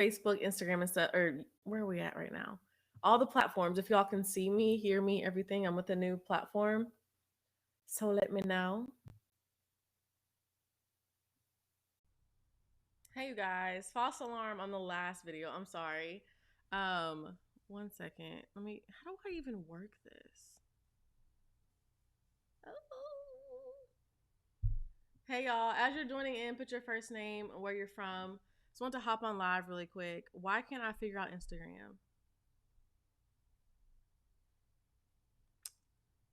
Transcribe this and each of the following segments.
Facebook, Instagram, and stuff. Or where are we at right now? All the platforms. If y'all can see me, hear me, everything, I'm with a new platform. So let me know. Hey, you guys. False alarm on the last video. I'm sorry. Um, 1 second. Let me. How do I even work this? Oh. Hey, y'all. As you're joining in, put your first name, where you're from. Just want to hop on live really quick. Why can't I figure out Instagram?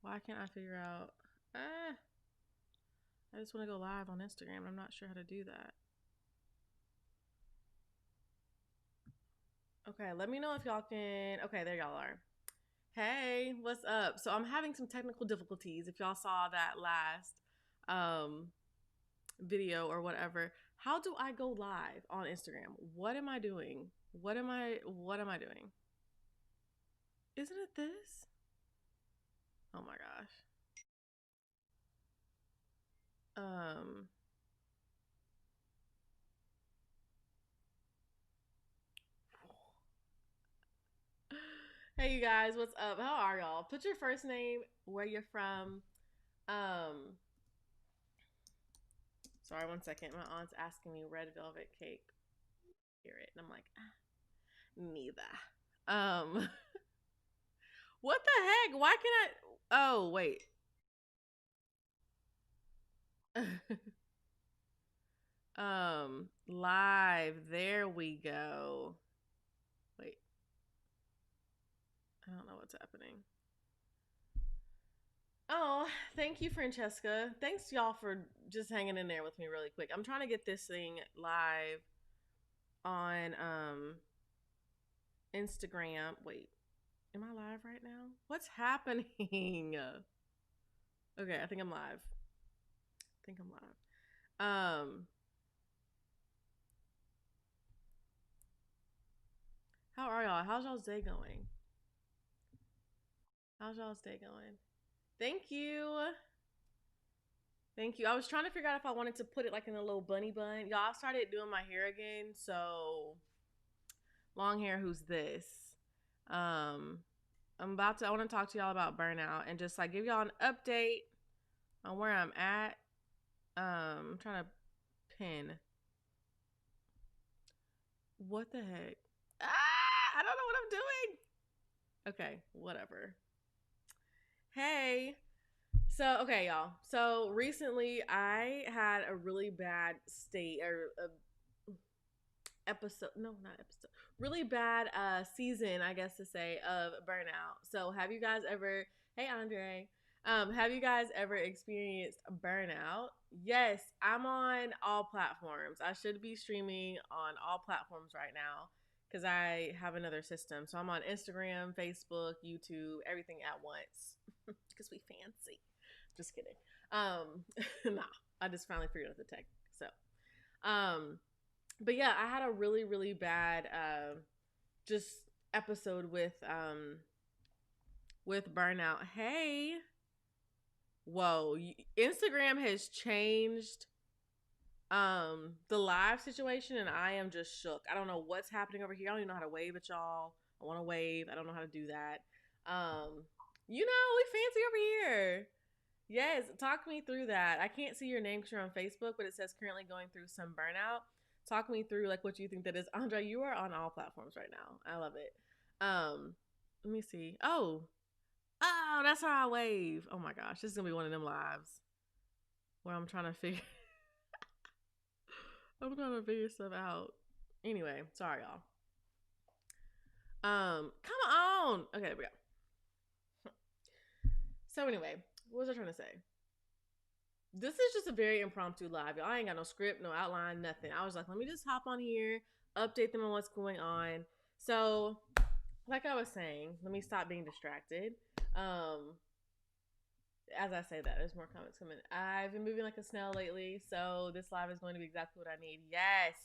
Why can't I figure out? I just want to go live on Instagram. I'm not sure how to do that. Okay, let me know if y'all can. Okay, there y'all are. Hey, what's up? So I'm having some technical difficulties. If y'all saw that last um video or whatever, how do I go live on Instagram? What am I doing? What am I doing? Isn't it this? Oh my gosh. Um Hey you guys, what's up? How are y'all? Put your first name, where you're from. Um Sorry, 1 second. My aunt's asking me red velvet cake. Hear it. And I'm like, neither. Um What the heck? Why can I Oh, wait. Live. There we go. Wait. I don't know what's happening. Oh, thank you, Francesca. Thanks y'all for just hanging in there with me really quick. I'm trying to get this thing live on Instagram. Wait. Am I live right now? What's happening? Okay, I think I'm live. I think I'm live. How are y'all? How's y'all's day going? How's y'all's day going? Thank you. Thank you. I was trying to figure out if I wanted to put it like in a little bunny bun. Y'all, I started doing my hair again, so long hair, who's this? Um, I want to talk to y'all about burnout and just like give y'all an update on where I'm at. I'm trying to pin. What the heck? I don't know what I'm doing. Okay, whatever. Hey. So, okay, y'all. So, recently I had a really bad state or episode, no, not episode, really bad season, I guess to say, of burnout. So, have you guys ever, hey Andre, have you guys ever experienced burnout? Yes, I'm on all platforms. I should be streaming on all platforms right now because I have another system. So I'm on Instagram, Facebook, YouTube, everything at once because we fancy. Just kidding. Nah, I just finally figured out the tech. So, um, but yeah, I had a really really bad just episode with burnout. Hey, whoa, Instagram has changed the live situation, and I am just shook. I don't know what's happening over here. I don't even know how to wave at y'all. I want to wave. I don't know how to do that. We fancy over here. Yes, talk me through that. I can't see your name because you're on Facebook, but it says currently going through some burnout. Talk me through like what you think that is. Andre, you are on all platforms right now. I love it. Let me see. Oh, that's how I wave. Oh my gosh, this is gonna be one of them lives where I'm trying to figure. I'm trying to figure stuff out. Anyway, sorry y'all. Come on. Okay, there we go. So anyway, what was I trying to say? This is just a very impromptu live. I ain't got no script, no outline, nothing. I was like, let me just hop on here, update them on what's going on. So, like I was saying, let me stop being distracted. As I say that, there's more comments coming. I've been moving like a snail lately, so this live is going to be exactly what I need. Yes,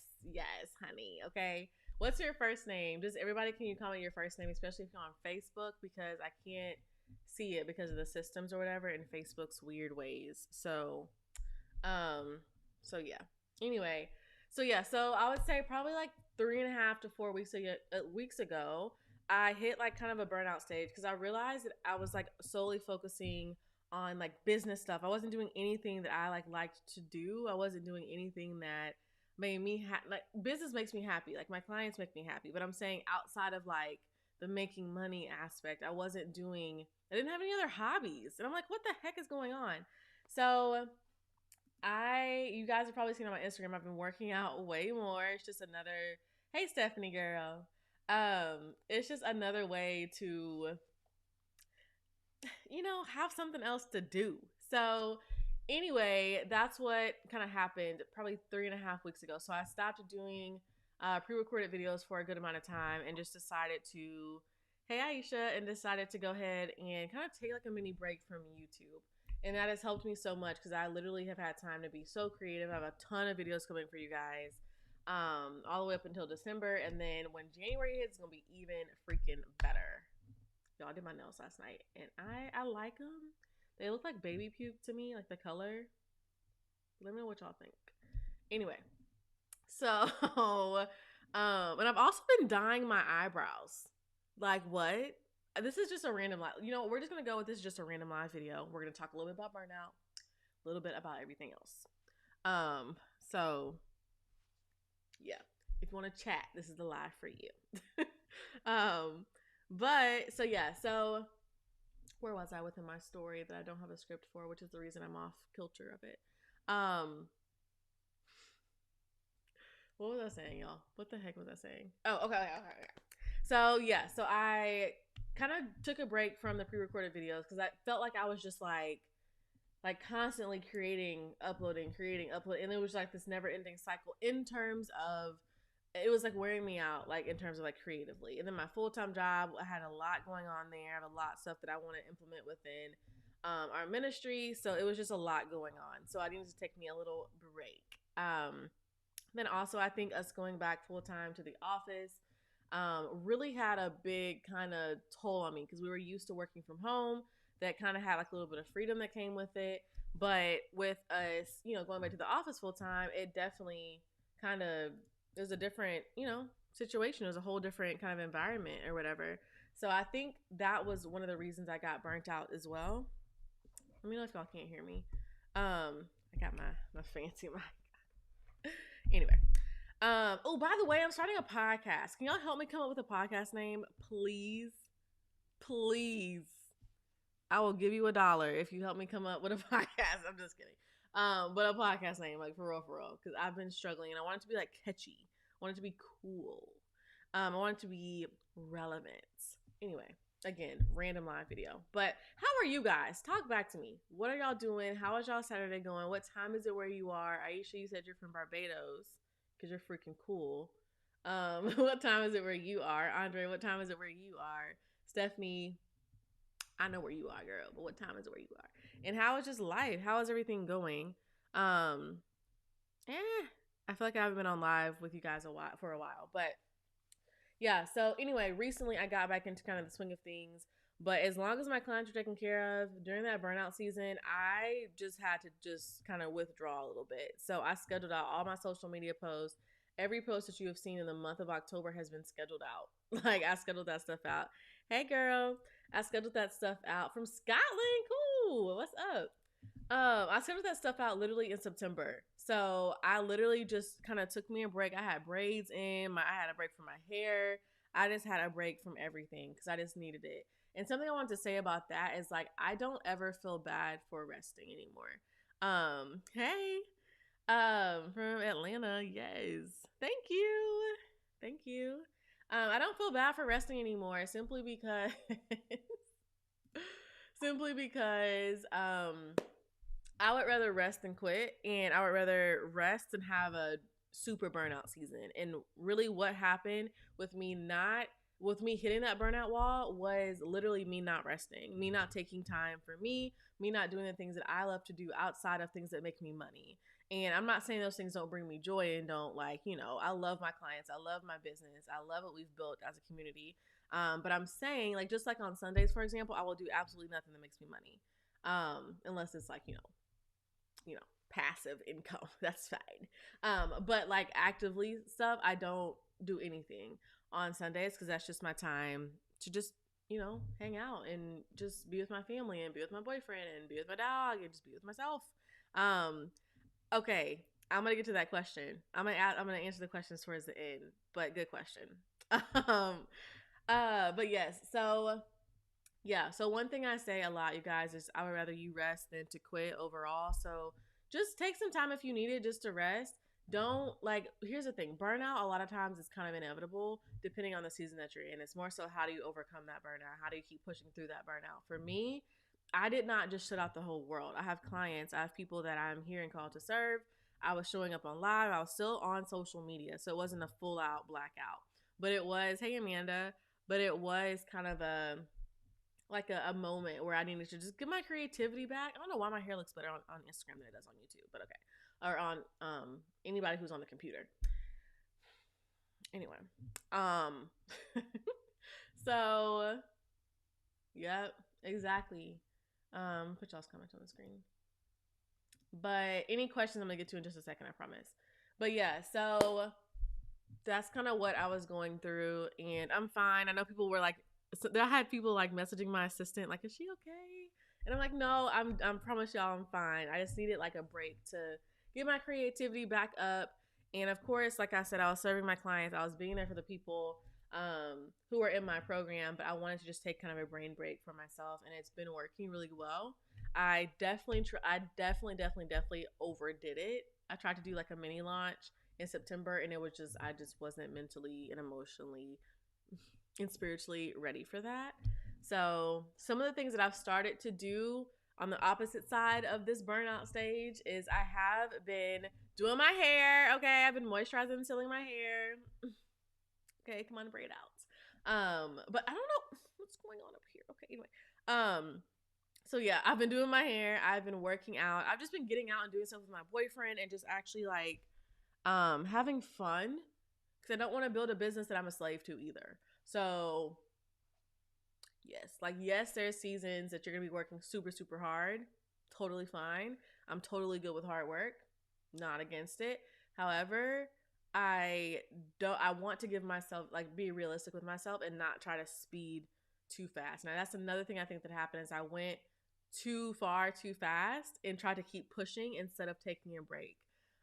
honey. Okay. What's your first name? Just everybody, can you comment your first name, especially if you're on Facebook, because I can't see it because of the systems or whatever in Facebook's weird ways. So yeah. Anyway, so I would say probably like 3.5 to 4 weeks ago, I hit like kind of a burnout stage because I realized that I was like solely focusing on like business stuff. I wasn't doing anything that I like liked to do. I wasn't doing anything that made me like business makes me happy. Like my clients make me happy, but I'm saying outside of like the making money aspect, I didn't have any other hobbies. And I'm like, what the heck is going on? So you guys have probably seen on my Instagram, I've been working out way more. It's just another, hey, Stephanie girl. It's just another way to, have something else to do. So, anyway, that's what kind of happened probably 3.5 weeks ago. So, I stopped doing pre recorded videos for a good amount of time and just decided to, hey, Aisha, and decided to go ahead and kind of take like a mini break from YouTube. And that has helped me so much because I literally have had time to be so creative. I have a ton of videos coming for you guys all the way up until December. And then when January hits, it's going to be even freaking better. Y'all, I did my nails last night, and I like them. They look like baby puke to me, like the color. Let me know what y'all think. Anyway, so and I've also been dyeing my eyebrows. Like what? This is just a random live. We're just gonna go with this just a random live video. We're gonna talk a little bit about burnout, a little bit about everything else. So yeah, if you want to chat, this is the live for you. But so yeah, so where was I within my story that I don't have a script for, which is the reason I'm off kilter of it. What was I saying, y'all? What the heck was I saying? Oh, okay. So yeah, so I kind of took a break from the pre-recorded videos because I felt like I was just like constantly creating, uploading, and it was like this never-ending cycle in terms of it was like wearing me out, like in terms of like creatively. And then my full-time job, I had a lot going on there. I have a lot of stuff that I want to implement within our ministry, so it was just a lot going on. So I needed to take me a little break. Then also, I think us going back full-time to the office really had a big kind of toll on me because we were used to working from home. That kind of had like a little bit of freedom that came with it. But with us, going back to the office full time, it definitely kind of there's a different, situation. There's a whole different kind of environment or whatever. So I think that was one of the reasons I got burnt out as well. Let me know if y'all can't hear me. I got my fancy mic. Anyway. Oh, by the way, I'm starting a podcast. Can y'all help me come up with a podcast name, please? Please. I will give you $1 if you help me come up with a podcast. I'm just kidding. But a podcast name, like for real, because I've been struggling and I want it to be like catchy. I want it to be cool. I want it to be relevant. Anyway, again, random live video. But how are you guys? Talk back to me. What are y'all doing? How is y'all Saturday going? What time is it where you are? Aisha, you said you're from Barbados because you're freaking cool. What time is it where you are? Andre, what time is it where you are? Stephanie, I know where you are, girl, but what time is it where you are? And how is just life? How is everything going? I feel like I haven't been on live with you guys for a while, but yeah. So anyway, recently I got back into kind of the swing of things, but as long as my clients are taken care of during that burnout season, I just had to just kind of withdraw a little bit. So I scheduled out all my social media posts. Every post that you have seen in the month of October has been scheduled out. Like I scheduled that stuff out. Hey girl, I scheduled that stuff out from Scotland. Cool. What's up? I scheduled that stuff out literally in September. So I literally just kind of took me a break. I had braids in. I had a break from my hair. I just had a break from everything because I just needed it. And something I wanted to say about that is like I don't ever feel bad for resting anymore. Hey, from Atlanta, yes. Thank you. I don't feel bad for resting anymore simply because I would rather rest than quit, and I would rather rest and have a super burnout season. And really what happened with me hitting that burnout wall was literally me not resting, me not taking time for me not doing the things that I love to do outside of things that make me money. And I'm not saying those things don't bring me joy and don't I love my clients. I love my business. I love what we've built as a community. But I'm saying just like on Sundays, for example, I will do absolutely nothing that makes me money. Unless it's passive income. That's fine. But like actively stuff, I don't do anything on Sundays because that's just my time to just, hang out and just be with my family and be with my boyfriend and be with my dog and just be with myself. Um, okay, I'm gonna get to that question. I'm gonna answer the questions towards the end, but good question. um, but yes, so yeah. So one thing I say a lot, you guys, is I would rather you rest than to quit overall. So just take some time if you need it just to rest. Don't like, here's the thing, burnout a lot of times is kind of inevitable depending on the season that you're in. It's more so how do you overcome that burnout? How do you keep pushing through that burnout? For me, I did not just shut out the whole world. I have clients, I have people that I'm here and called to serve. I was showing up on live, I was still on social media. So it wasn't a full out blackout. But it was, hey Amanda, but it was kind of a moment where I needed to just get my creativity back. I don't know why my hair looks better on Instagram than it does on YouTube, but okay. Or on anybody who's on the computer. Anyway. Um so yep, exactly. Put y'all's comments on the screen. But any questions I'm gonna get to in just a second, I promise. But yeah, so that's kind of what I was going through, and I'm fine. I know people were like, so I had people like messaging my assistant, like, "Is she okay?" And I'm like, "No, I'm promise y'all, I'm fine. I just needed like a break to get my creativity back up." And of course, like I said, I was serving my clients. I was being there for the people who were in my program, but I wanted to just take kind of a brain break for myself, and it's been working really well. I definitely overdid it. I tried to do like a mini launch in September, and it was just I just wasn't mentally and emotionally and spiritually ready for that. So some of the things that I've started to do on the opposite side of this burnout stage is I have been doing my hair. Okay, I've been moisturizing and sealing my hair. Okay, come on, braid out. But I don't know what's going on up here. Okay, anyway. So yeah, I've been doing my hair. I've been working out. I've just been getting out and doing stuff with my boyfriend and just actually like having fun because I don't want to build a business that I'm a slave to either. So yes, there's seasons that you're gonna be working super super hard. Totally fine. I'm totally good with hard work. Not against it. However, I want to give myself like be realistic with myself and not try to speed too fast. Now that's another thing I think that happened is I went too far too fast and tried to keep pushing instead of taking a break.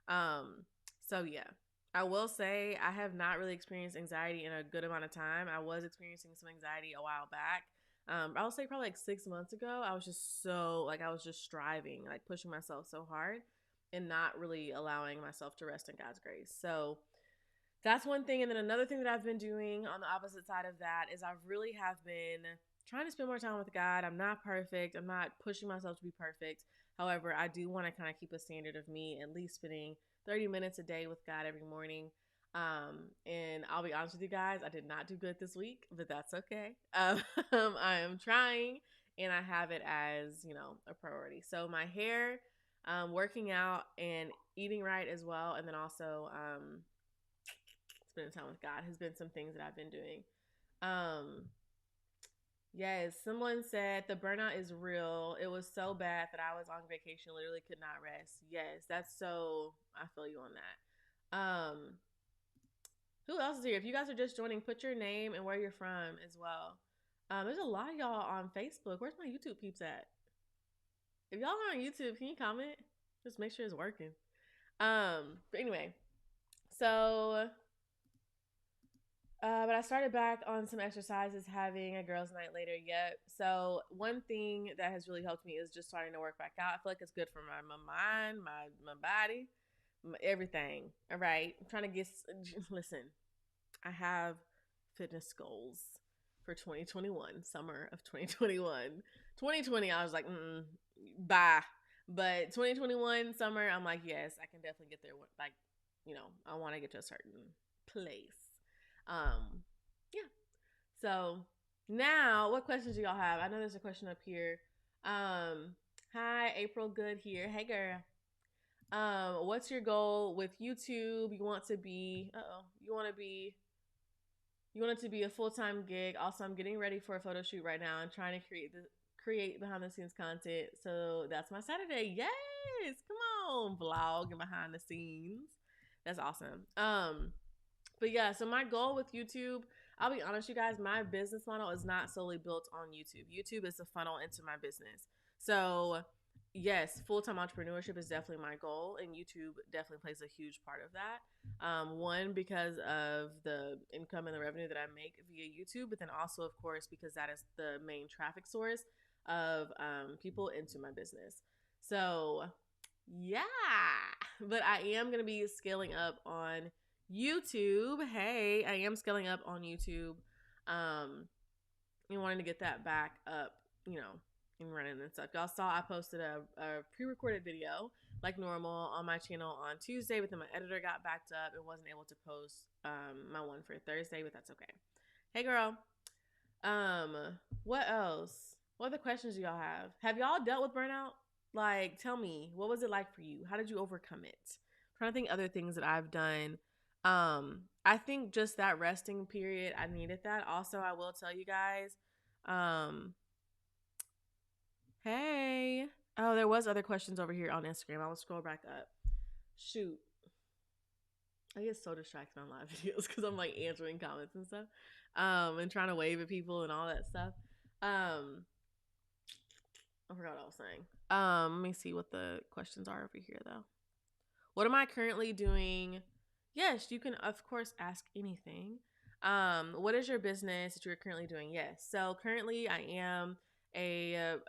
So yeah, I will say I have not really experienced anxiety in a good amount of time. I was experiencing some anxiety a while back. I will say probably like 6 months ago. I was just so like I was just striving, like pushing myself so hard and not really allowing myself to rest in God's grace. So that's one thing. And then another thing that I've been doing on the opposite side of that is I really have been trying to spend more time with God. I'm not perfect. I'm not pushing myself to be perfect. However, I do want to kind of keep a standard of me at least spending 30 minutes a day with God every morning. And I'll be honest with you guys, I did not do good this week, but that's okay. I am trying and I have it as, a priority. So my hair, working out and eating right as well. And then also, spending time with God has been some things that I've been doing. Yes, someone said the burnout is real. It was so bad that I was on vacation, literally could not rest. Yes, that's so I feel you on that. Who else is here? If you guys are just joining, put your name and where you're from as well. There's a lot of y'all on Facebook. Where's my YouTube peeps at? If y'all are on YouTube, can you comment? Just make sure it's working. But anyway, so but I started back on some exercises, having a girls' night later. Yep. So one thing that has really helped me is just starting to work back out. I feel like it's good for my mind, my body, everything. All right. I'm trying to listen, I have fitness goals for 2021, summer of 2021. 2020, I was like, bye. But 2021 summer, I'm like, yes, I can definitely get there. Like, I want to get to a certain place. Yeah. So now, what questions do y'all have? I know there's a question up here. Hi, April Good here. Hey, girl. What's your goal with YouTube? You want it to be a full-time gig. Also, I'm getting ready for a photo shoot right now and trying to create behind the scenes content. So that's my Saturday. Yes, come own vlog and behind the scenes. That's awesome. But yeah, so my goal with YouTube, I'll be honest, you guys, my business model is not solely built on YouTube. YouTube is the funnel into my business. So yes, full-time entrepreneurship is definitely my goal, and YouTube definitely plays a huge part of that. One, because of the income and the revenue that I make via YouTube, but then also, of course, because that is the main traffic source of people into my business. So yeah, but I am going to be scaling up on YouTube. Hey, I am scaling up on YouTube. And wanting to get that back up, you know, and running and stuff. Y'all saw I posted a pre-recorded video like normal on my channel on Tuesday, but then my editor got backed up and wasn't able to post my one for Thursday, but that's okay. Hey girl. What else? What other questions do y'all have? Have y'all dealt with burnout? Like, tell me, what was it like for you? How did you overcome it? I'm trying to think other things that I've done. I think just that resting period, I needed that. Also, I will tell you guys, um, hey. Oh, there was other questions over here on Instagram. I will scroll back up. Shoot. I get so distracted on live videos because I'm like answering comments and stuff. And trying to wave at people and all that stuff. I forgot what I was saying. Let me see what the questions are over here though. What am I currently doing? Yes, you can of course ask anything. What is your business that you're currently doing? Yes. So currently I am a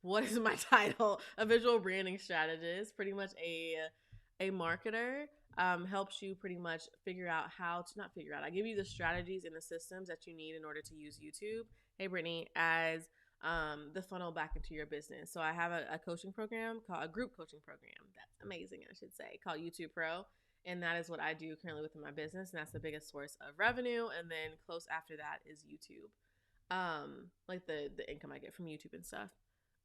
what is my title? A visual branding strategist, pretty much a marketer. Helps you pretty much figure out how to not figure out. I give you the strategies and the systems that you need in order to use YouTube. Hey Brittany, as the funnel back into your business. So I have a coaching program called a group coaching program. That's amazing, I should say, called YouTube Pro. And that is what I do currently within my business. And that's the biggest source of revenue. And then close after that is YouTube. Like the income I get from YouTube and stuff.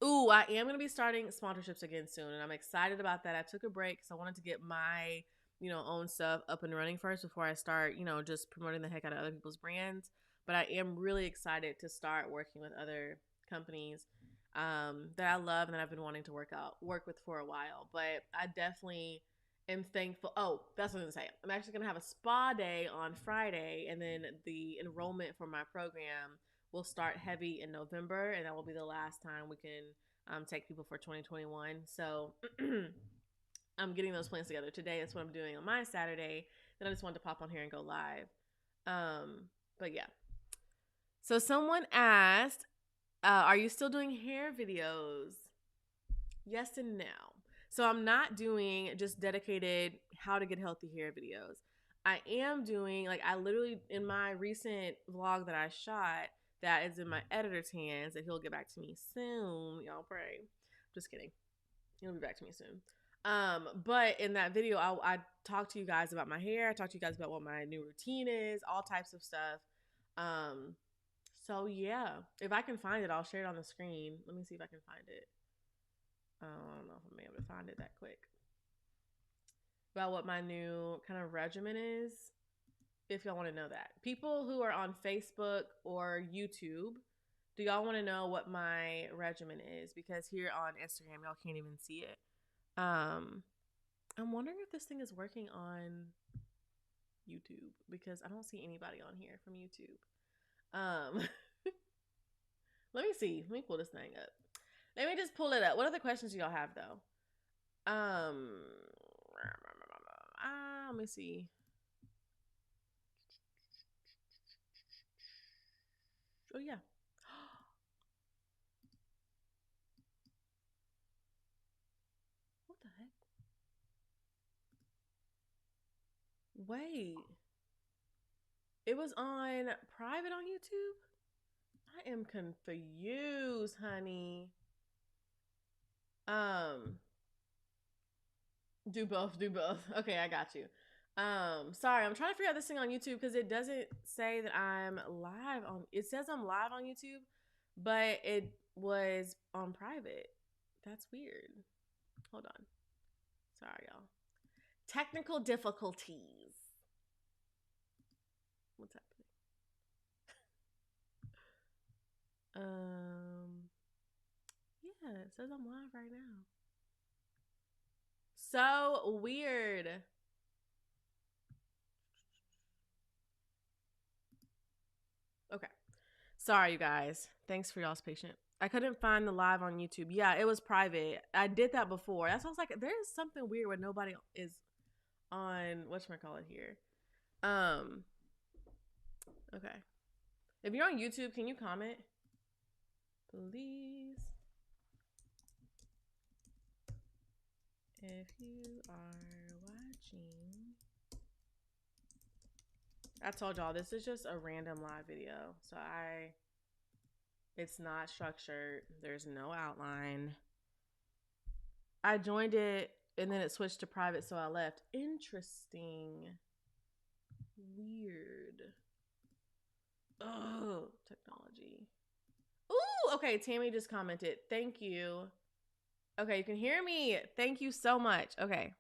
Ooh, I am going to be starting sponsorships again soon. And I'm excited about that. I took a break because I wanted to get my, own stuff up and running first before I start, just promoting the heck out of other people's brands. But I am really excited to start working with other companies that I love and that I've been wanting to work with for a while. But I definitely am thankful. Oh, that's what I'm going to say. I'm actually going to have a spa day on Friday, and then the enrollment for my program will start heavy in November, and that will be the last time we can take people for 2021. So I'm getting those plans together today. That's what I'm doing on my Saturday. Then I just wanted to pop on here and go live. But yeah. So someone asked, are you still doing hair videos? Yes and no. So I'm not doing just dedicated how to get healthy hair videos. I am doing, like, I literally, in my recent vlog that I shot, that is in my editor's hands, that he'll get back to me soon. Y'all pray. Just kidding. He'll be back to me soon. But in that video, I talked to you guys about my hair. I talked to you guys about what my new routine is, all types of stuff. So yeah, if I can find it, I'll share it on the screen. Let me see if I can find it. I don't know if I'm able to find it that quick. About what my new kind of regimen is, if y'all want to know that. People who are on Facebook or YouTube, do y'all want to know what my regimen is? Because here on Instagram, y'all can't even see it. I'm wondering if this thing is working on YouTube, because I don't see anybody on here from YouTube. Let me see. Let me pull this thing up. Let me just pull it up. What other questions do y'all have though? Let me see. Oh yeah. What the heck? Wait. It was on private on YouTube? I am confused, honey. Do both, do both. Okay, I got you. Sorry, I'm trying to figure out this thing on YouTube because it doesn't say that I'm live on, it says I'm live on YouTube, but it was on private. That's weird. Hold on. Sorry, y'all. Technical difficulties. What's happening? Yeah, it says I'm live right now. so weird. Okay. Sorry, you guys. Thanks for y'all's patience. I couldn't find the live on YouTube. Yeah, it was private. I did that before. That's why I was like, there's something weird when nobody is on whatchamacallit here. Okay. If you're on YouTube, can you comment? Please. If you are watching. I told y'all this is just a random live video. So it's not structured. There's no outline. I joined it and then it switched to private, so I left. Interesting. Weird. Oh, technology. Ooh, okay. Tammy just commented. Thank you. Okay, you can hear me. Thank you so much. Okay.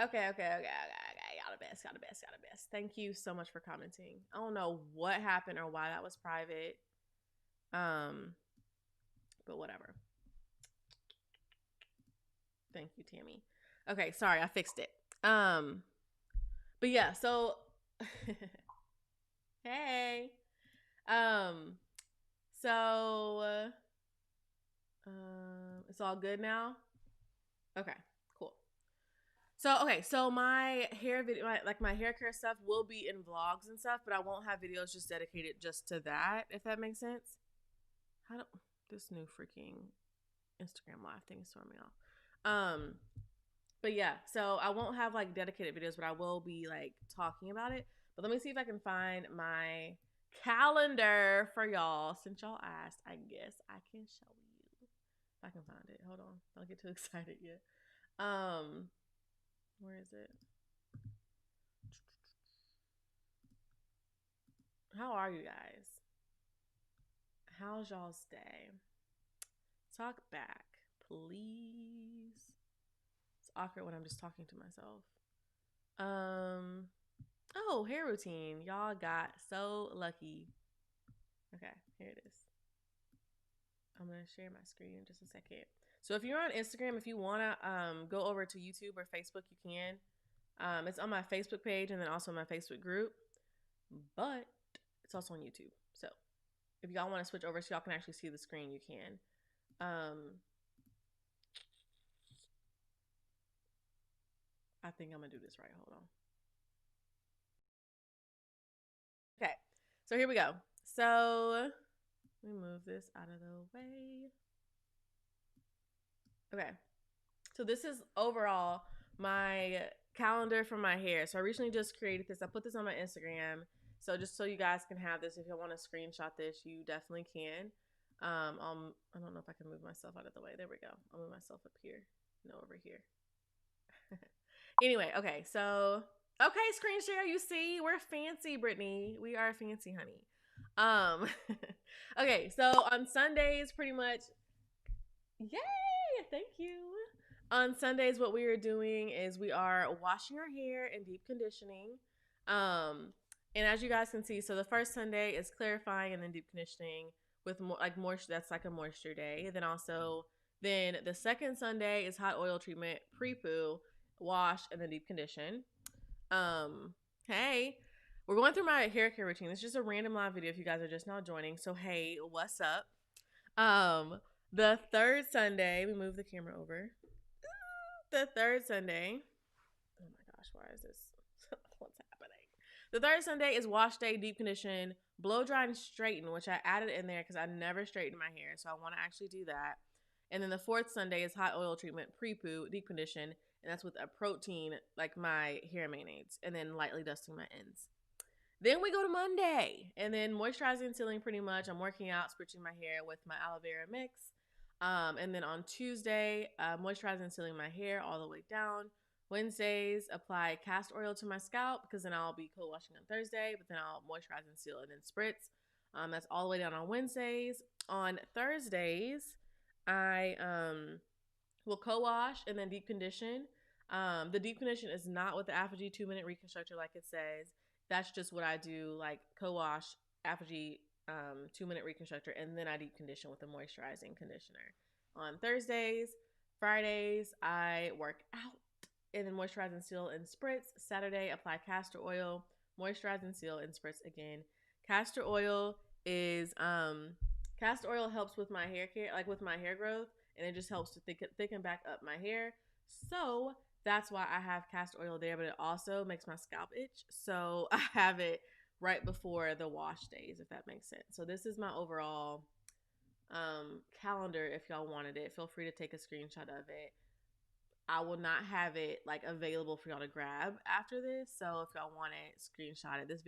Okay. Y'all the best. Y'all the best. Y'all the best. Thank you so much for commenting. I don't know what happened or why that was private. But whatever. Thank you, Tammy. Okay, sorry, I fixed it. But yeah, so hey. So it's all good now? Okay, cool. So my hair video, my hair care stuff will be in vlogs and stuff, but I won't have videos just dedicated just to that, if that makes sense. How do this new freaking Instagram live thing is throwing me off. But yeah, so I won't have like dedicated videos, but I will be like talking about it. But let me see if I can find my calendar for y'all. Since y'all asked, I guess I can show you if I can find it. Hold on, don't get too excited yet. Where is it? How are you guys? How's y'all's day? Talk back, please. It's awkward when I'm just talking to myself. Oh, hair routine. Y'all got so lucky. Okay, here it is. I'm gonna share my screen in just a second. So if you're on Instagram, if you wanna go over to YouTube or Facebook, you can. It's on my Facebook page and then also my Facebook group, but it's also on YouTube. So if y'all want to switch over so y'all can actually see the screen, you can. I think I'm gonna do this right. Hold on. Okay, so here we go. So let me move this out of the way. Okay, so this is overall my calendar for my hair. So I recently just created this. I put this on my Instagram. So just so you guys can have this, if you want to screenshot this, you definitely can. I don't know if I can move myself out of the way. There we go. I'll move myself up here. No, over here. Anyway, okay. So, okay, screen share. You see, we're fancy, Brittany. We are fancy, honey. Okay. So on Sundays, pretty much. Yay! Thank you. On Sundays, what we are doing is we are washing our hair and deep conditioning. And as you guys can see, so the first Sunday is clarifying and then deep conditioning with more like moisture. That's like a moisture day. And then the second Sunday is hot oil treatment, pre-poo, wash, and then deep condition. Hey, we're going through my hair care routine. It's just a random live video if you guys are just now joining. So hey, what's up? The third Sunday, we move the camera over. The third Sunday. Oh my gosh, why is this? What's happening? The third Sunday is wash day, deep condition, blow dry, and straighten, which I added in there because I never straightened my hair. So I want to actually do that. And then the fourth Sunday is hot oil treatment, pre-poo, deep condition. And that's with a protein, like my hair mayonnaise. And then lightly dusting my ends. Then we go to Monday. And then moisturizing and sealing pretty much. I'm working out, spritching my hair with my aloe vera mix. And then on Tuesday, moisturizing and sealing my hair all the way down. Wednesdays, apply castor oil to my scalp because then I'll be co-washing on Thursday, but then I'll moisturize and seal and then spritz. That's all the way down on Wednesdays. On Thursdays, I will co-wash and then deep condition. The deep condition is not with the Apogee 2-minute reconstructor like it says. That's just what I do, like co-wash, Apogee 2-minute reconstructor, and then I deep condition with a moisturizing conditioner. On Thursdays, Fridays, I work out and then moisturize and seal and spritz. Saturday, apply castor oil, moisturize and seal and spritz again. Castor oil is castor oil helps with my hair care, like with my hair growth, and it just helps to thicken back up my hair. So that's why I have castor oil there, but it also makes my scalp itch. So I have it right before the wash days, if that makes sense. So this is my overall calendar. If y'all wanted it, feel free to take a screenshot of it. I will not have it like available for y'all to grab after this. So if y'all want it, screenshot it. These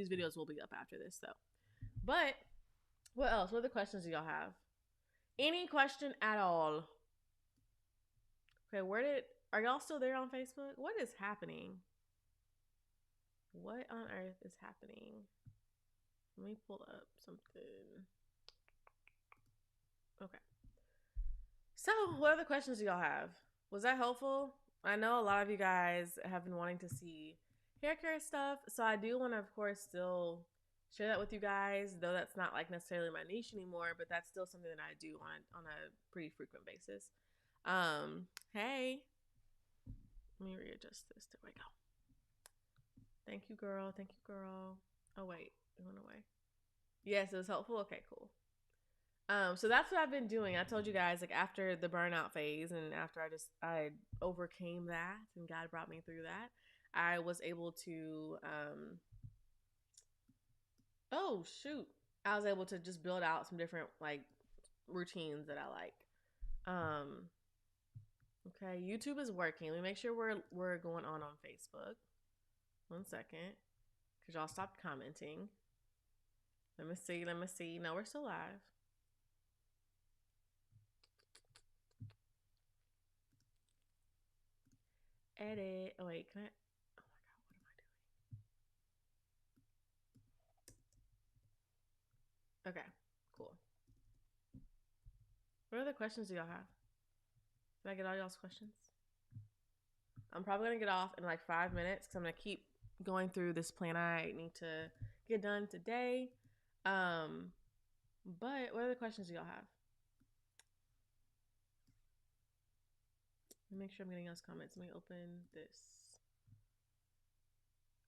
videos will be up after this though. But what else? What other questions do y'all have? Any question at all? Okay, are y'all still there on Facebook? What is happening? What on earth is happening? Let me pull up something. Okay. So, what other questions do y'all have? Was that helpful? I know a lot of you guys have been wanting to see hair care stuff, so I do want to, of course, still share that with you guys, though that's not like necessarily my niche anymore, but that's still something that I do on a pretty frequent basis. Hey, let me readjust this. There we go. Thank you, girl. Thank you, girl. Oh wait, it went away. Yes, it was helpful. Okay, cool. So that's what I've been doing. I told you guys, like after the burnout phase and after I overcame that and God brought me through that, I was able to oh shoot. I was able to just build out some different like routines that I like. Okay, YouTube is working. Let me make sure we're going on Facebook. 1 second. Cause y'all stopped commenting. Let me see. No, we're still live. Edit. Oh wait, can I? Oh my god, what am I doing? Okay, cool. What other questions do y'all have? Did I get all y'all's questions? I'm probably gonna get off in like 5 minutes because I'm gonna keep going through this plan I need to get done today. But what other questions do y'all have? Let me make sure I'm getting y'all's comments. Let me open this.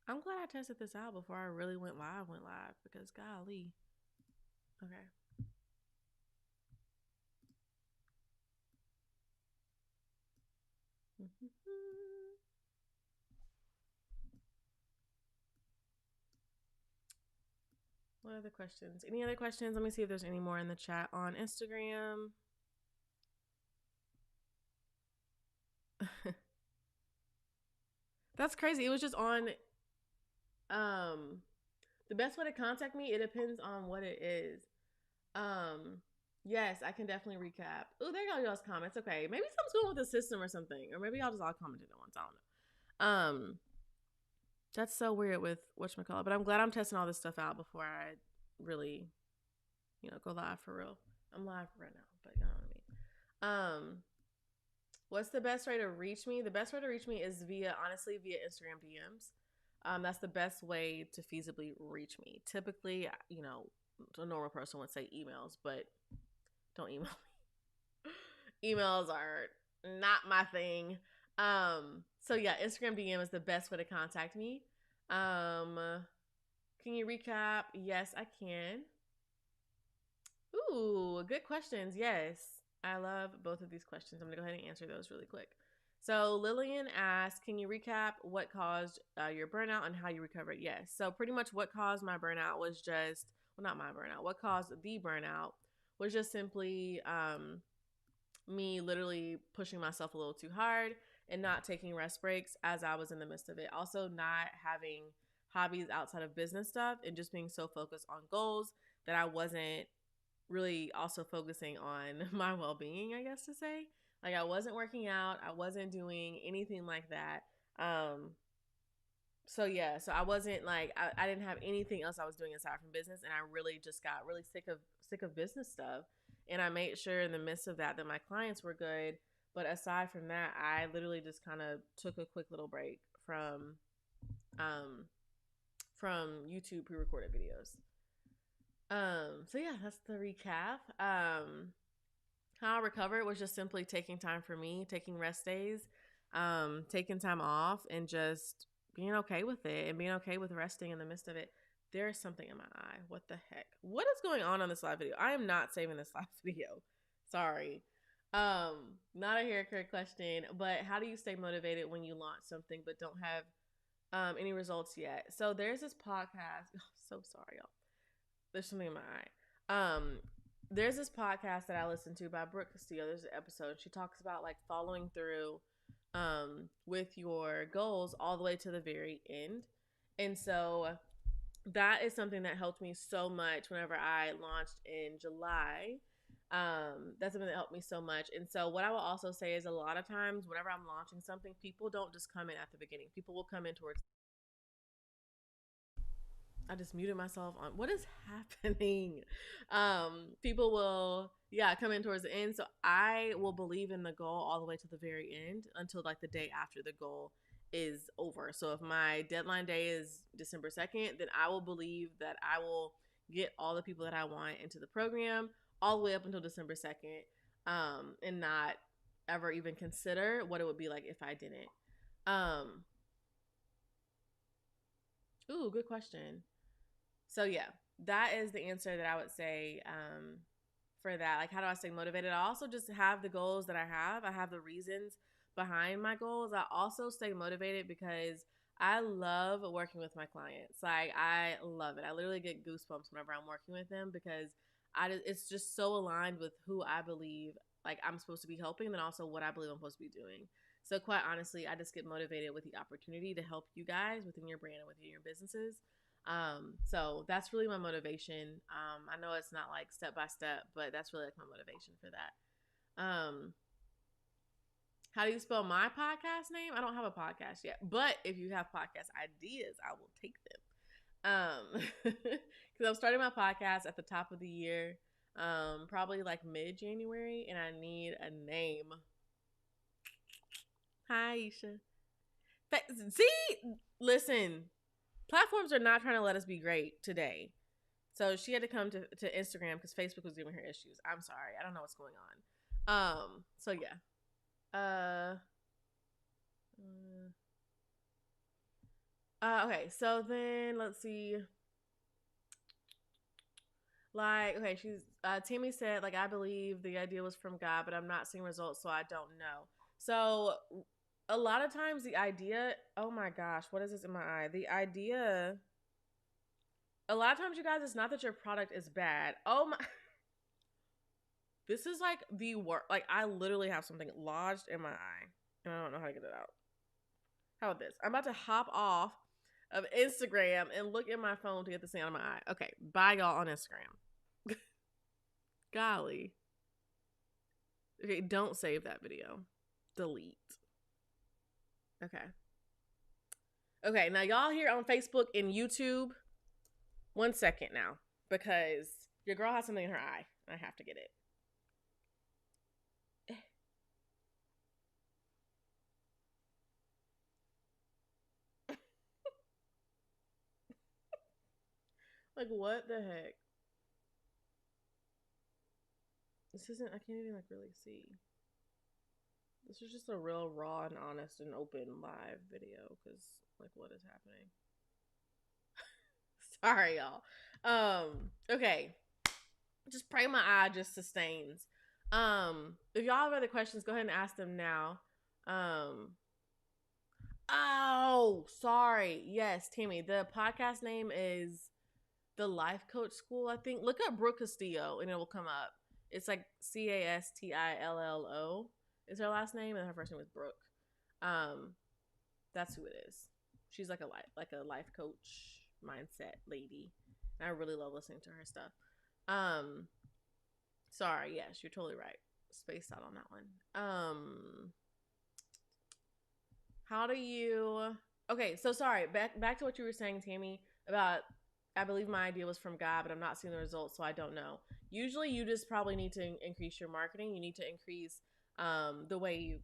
I'm glad I tested this out before I really went live because golly. Okay. What other questions? Any other questions? Let me see if there's any more in the chat on Instagram. That's crazy. It was just on the best way to contact me, it depends on what it is. Yes, I can definitely recap. Oh, there go y'all's comments. Okay. Maybe something's going with the system or something. Or maybe y'all just all commented at once. I don't know. That's so weird with whatchamacallit. But I'm glad I'm testing all this stuff out before I really, go live for real. I'm live right now, but you know what I mean. What's the best way to reach me? The best way to reach me is honestly via Instagram DMs. That's the best way to feasibly reach me. Typically, a normal person would say emails, but don't email me. Emails are not my thing. So yeah, Instagram DM is the best way to contact me. Can you recap? Yes, I can. Ooh, good questions. Yes. I love both of these questions. I'm going to go ahead and answer those really quick. So Lillian asked, can you recap what caused your burnout and how you recovered? Yes. So pretty much what caused my burnout was just, well, not my burnout. What caused the burnout was just simply me literally pushing myself a little too hard and not taking rest breaks as I was in the midst of it. Also not having hobbies outside of business stuff and just being so focused on goals that I wasn't really also focusing on my well-being, I guess to say. Like I wasn't working out, I wasn't doing anything like that. So yeah, so I wasn't like I didn't have anything else I was doing aside from business, and I really just got really sick of business stuff. And I made sure in the midst of that my clients were good. But aside from that, I literally just kind of took a quick little break from YouTube pre-recorded videos. So yeah, that's the recap. How I recovered was just simply taking time for me, taking rest days, taking time off, and just being okay with it and being okay with resting in the midst of it. There's something in my eye. What the heck? What is going on this live video? I am not saving this live video. Sorry. Not a haircut question, but how do you stay motivated when you launch something but don't have any results yet? So there's this podcast. Oh, so sorry, y'all. There's something in my eye. There's this podcast that I listen to by Brooke Castillo. There's an episode. She talks about like following through with your goals all the way to the very end. And so that is something that helped me so much whenever I launched in July. That's something that helped me so much. And so what I will also say is a lot of times whenever I'm launching something, people don't just come in at the beginning. People will come in towards I just muted myself on what is happening. People will, yeah, come in towards the end. So I will believe in the goal all the way to the very end until like the day after the goal is over. So if my deadline day is December 2nd, then I will believe that I will get all the people that I want into the program all the way up until December 2nd, and not ever even consider what it would be like if I didn't. Ooh, good question. So yeah, that is the answer that I would say for that. Like, how do I stay motivated? I also just have the goals that I have. I have the reasons behind my goals. I also stay motivated because I love working with my clients. Like, I love it. I literally get goosebumps whenever I'm working with them because it's just so aligned with who I believe like I'm supposed to be helping, and then also what I believe I'm supposed to be doing. So quite honestly, I just get motivated with the opportunity to help you guys within your brand and within your businesses. So that's really my motivation. I know it's not like step by step, but that's really like my motivation for that. How do you spell my podcast name? I don't have a podcast yet, but if you have podcast ideas, I will take them. Because I'm starting my podcast at the top of the year, probably like mid-January, and I need a name. Hi, Isha. See, listen, platforms are not trying to let us be great today. So she had to come to Instagram because Facebook was giving her issues. I'm sorry. I don't know what's going on. So yeah. Okay, so then let's see. Like, okay, she's Tammy said, like, I believe the idea was from God, but I'm not seeing results, so I don't know. So a lot of times the idea, oh my gosh, what is this in my eye? The idea, a lot of times, you guys, it's not that your product is bad. Oh my, this is like the worst. Like, I literally have something lodged in my eye, and I don't know how to get it out. How about this? I'm about to hop off of Instagram and look at my phone to get this thing out of my eye. Okay, bye y'all on Instagram. Golly. Okay, don't save that video. Delete. Okay. Okay, now y'all here on Facebook and YouTube, 1 second now, because your girl has something in her eye. I have to get it. Like, what the heck? This isn't, I can't even like really see. This is just a real raw and honest and open live video because, like, what is happening? Sorry, y'all. Okay. Just pray my eye just sustains. If y'all have other questions, go ahead and ask them now. Oh, sorry. Yes, Tammy. The podcast name is The Life Coach School, I think. Look up Brooke Castillo and it will come up. It's like Castillo is her last name, and her first name is Brooke. That's who it is. She's like a life coach mindset lady. And I really love listening to her stuff. Sorry, yes, you're totally right. Spaced out on that one. How do you Okay, so sorry, back to what you were saying, Tammy, about I believe my idea was from God, but I'm not seeing the results, so I don't know. Usually you just probably need to increase your marketing. You need to increase the way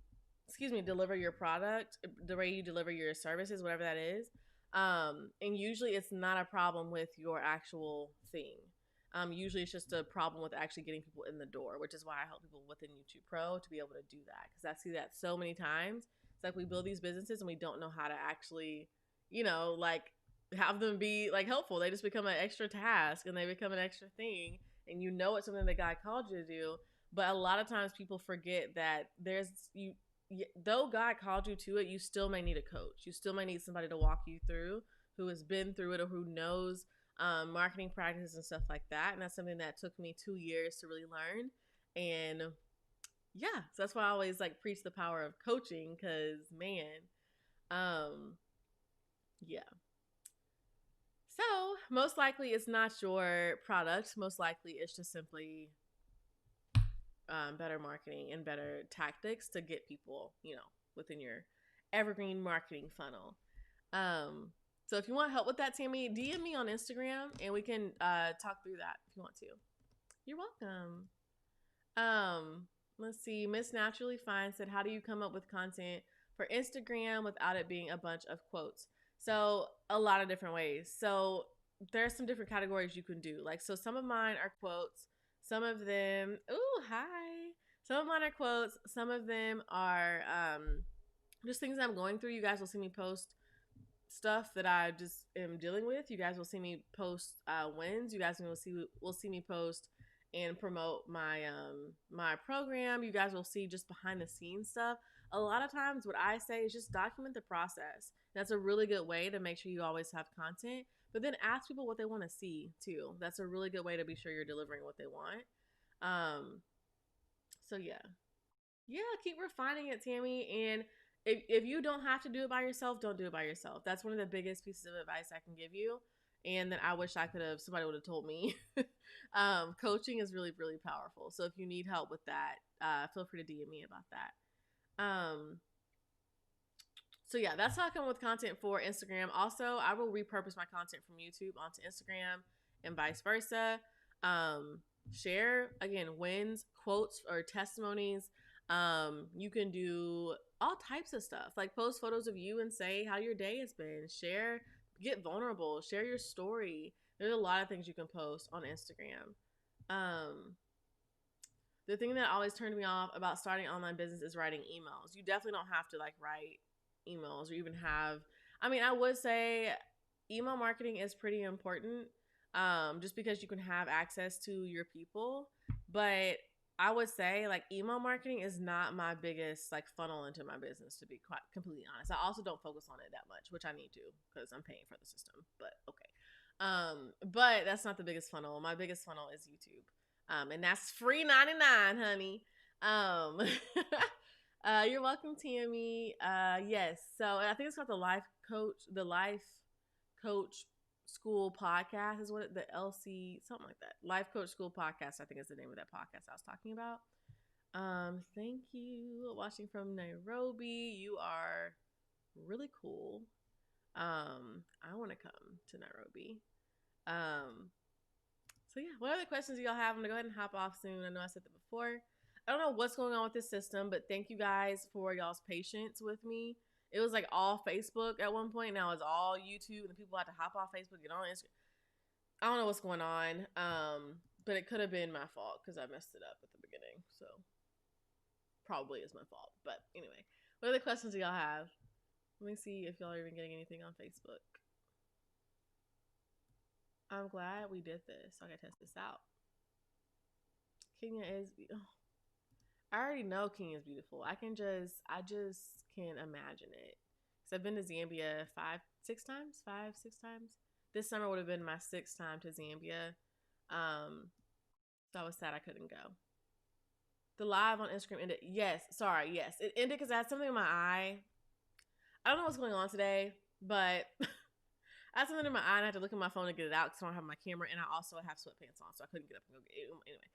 you deliver your product, the way you deliver your services, whatever that is. And usually it's not a problem with your actual thing. Usually it's just a problem with actually getting people in the door, which is why I help people within YouTube Pro to be able to do that. Because I see that so many times. It's like we build these businesses and we don't know how to actually, like have them be like helpful. They just become an extra task and they become an extra thing. And it's something that God called you to do. But a lot of times people forget that though God called you to it, you still may need a coach. You still may need somebody to walk you through who has been through it or who knows marketing practices and stuff like that. And that's something that took me 2 years to really learn. And yeah, so that's why I always like preach the power of coaching because, man, yeah. So most likely it's not your product. Most likely it's just simply better marketing and better tactics to get people, within your evergreen marketing funnel. So if you want help with that, Tammy, DM me on Instagram and we can talk through that if you want to. You're welcome. Let's see. Miss Naturally Fine said, how do you come up with content for Instagram without it being a bunch of quotes? So a lot of different ways. So there's some different categories you can do. Like, so some of mine are quotes. Some of them, hi. Some of mine are quotes. Some of them are just things I'm going through. You guys will see me post stuff that I just am dealing with. You guys will see me post wins. You guys will see me post and promote my program. You guys will see just behind the scenes stuff. A lot of times what I say is just document the process. That's a really good way to make sure you always have content, but then ask people what they want to see too. That's a really good way to be sure you're delivering what they want. So yeah, keep refining it, Tammy. And if you don't have to do it by yourself, don't do it by yourself. That's one of the biggest pieces of advice I can give you. And that I wish somebody would have told me. Coaching is really, really powerful. So if you need help with that, feel free to DM me about that. So yeah, that's how I come up with content for Instagram. Also, I will repurpose my content from YouTube onto Instagram and vice versa. Share, again, wins, quotes, or testimonies. You can do all types of stuff, like post photos of you and say how your day has been. Get vulnerable, share your story. There's a lot of things you can post on Instagram. The thing that always turned me off about starting online business is writing emails. You definitely don't have to like write emails or even I would say email marketing is pretty important, just because you can have access to your people. But I would say like email marketing is not my biggest like funnel into my business, to be quite completely honest. I also don't focus on it that much, which I need to because I'm paying for the system. But okay. But that's not the biggest funnel. My biggest funnel is YouTube. And that's free 99, honey. You're welcome, Tammy. Yes. So I think it's called the Life Coach School Podcast is what the LC, something like that. Life Coach School Podcast, I think is the name of that podcast I was talking about. Thank you. Watching from Nairobi. You are really cool. I want to come to Nairobi. So yeah, what other questions do y'all have? I'm gonna go ahead and hop off soon. I know I said that before. I don't know what's going on with this system, but thank you guys for y'all's patience with me. It was like all Facebook at one point. Now it's all YouTube, and people had to hop off Facebook, get on Instagram. I don't know what's going on, but it could have been my fault because I messed it up at the beginning. So probably is my fault. But anyway, what other questions do y'all have? Let me see if y'all are even getting anything on Facebook. I'm glad we did this. So I can test this out. Kenya is... I already know Kenya is beautiful. I just can't imagine it. Because I've been to Zambia 6 times. This summer would have been my 6th time to Zambia. So I was sad I couldn't go. The live on Instagram ended. Yes. It ended because I had something in my eye. I don't know what's going on today, but I had something in my eye and I had to look at my phone to get it out because I don't have my camera, and I also have sweatpants on, so I couldn't get up and go get it. Anyway.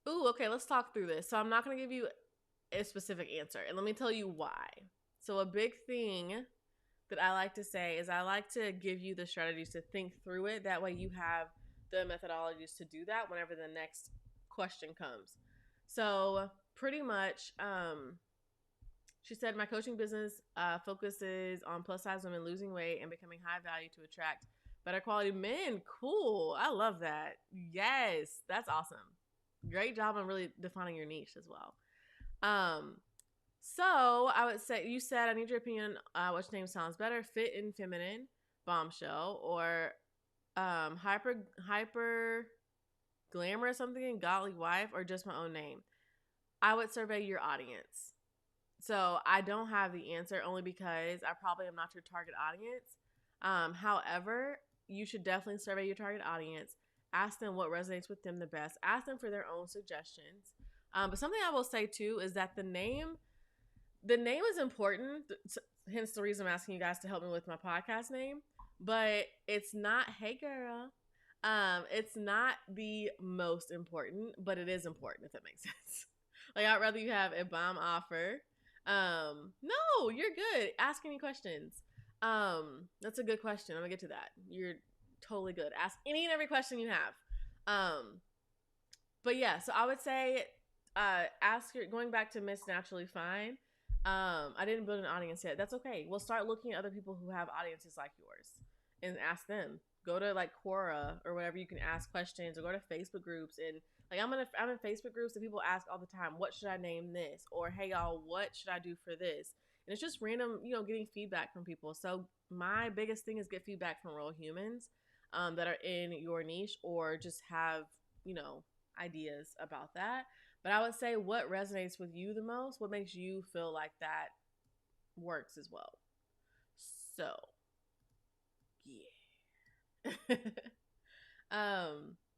Ooh, okay, let's talk through this. So I'm not going to give you a specific answer, and let me tell you why. So a big thing that I like to say is I like to give you the strategies to think through it. That way you have the methodologies to do that whenever the next question comes. So pretty much, She said, my coaching business focuses on plus size women losing weight and becoming high value to attract better quality men. Cool. I love that. Yes, that's awesome. Great job on really defining your niche as well. So I would say, you said, I need your opinion. Which name sounds better? Fit and feminine, bombshell, or hyper glamorous something, godly wife, or just my own name? I would survey your audience. So I don't have the answer only because I probably am not your target audience. However, you should definitely survey your target audience. Ask them what resonates with them the best. Ask them for their own suggestions. But something I will say too is that the name is important. Hence the reason I'm asking you guys to help me with my podcast name. But it's not, hey girl. It's not the most important, but it is important if that makes sense. Like, I'd rather you have a bomb offer. No, you're good. Ask any questions. That's a good question. I'm gonna get to that. You're totally good. Ask any and every question you have. But yeah, so I would say, going back to Miss Naturally Fine. I didn't build an audience yet. That's okay. We'll start looking at other people who have audiences like yours and ask them. Go to like Quora or whatever, you can ask questions, or go to Facebook groups. And like, I'm in Facebook groups that people ask all the time, what should I name this? Or, hey y'all, what should I do for this? And it's just random, getting feedback from people. So my biggest thing is get feedback from real humans that are in your niche, or just have, ideas about that. But I would say, what resonates with you the most? What makes you feel like that works as well? So, yeah.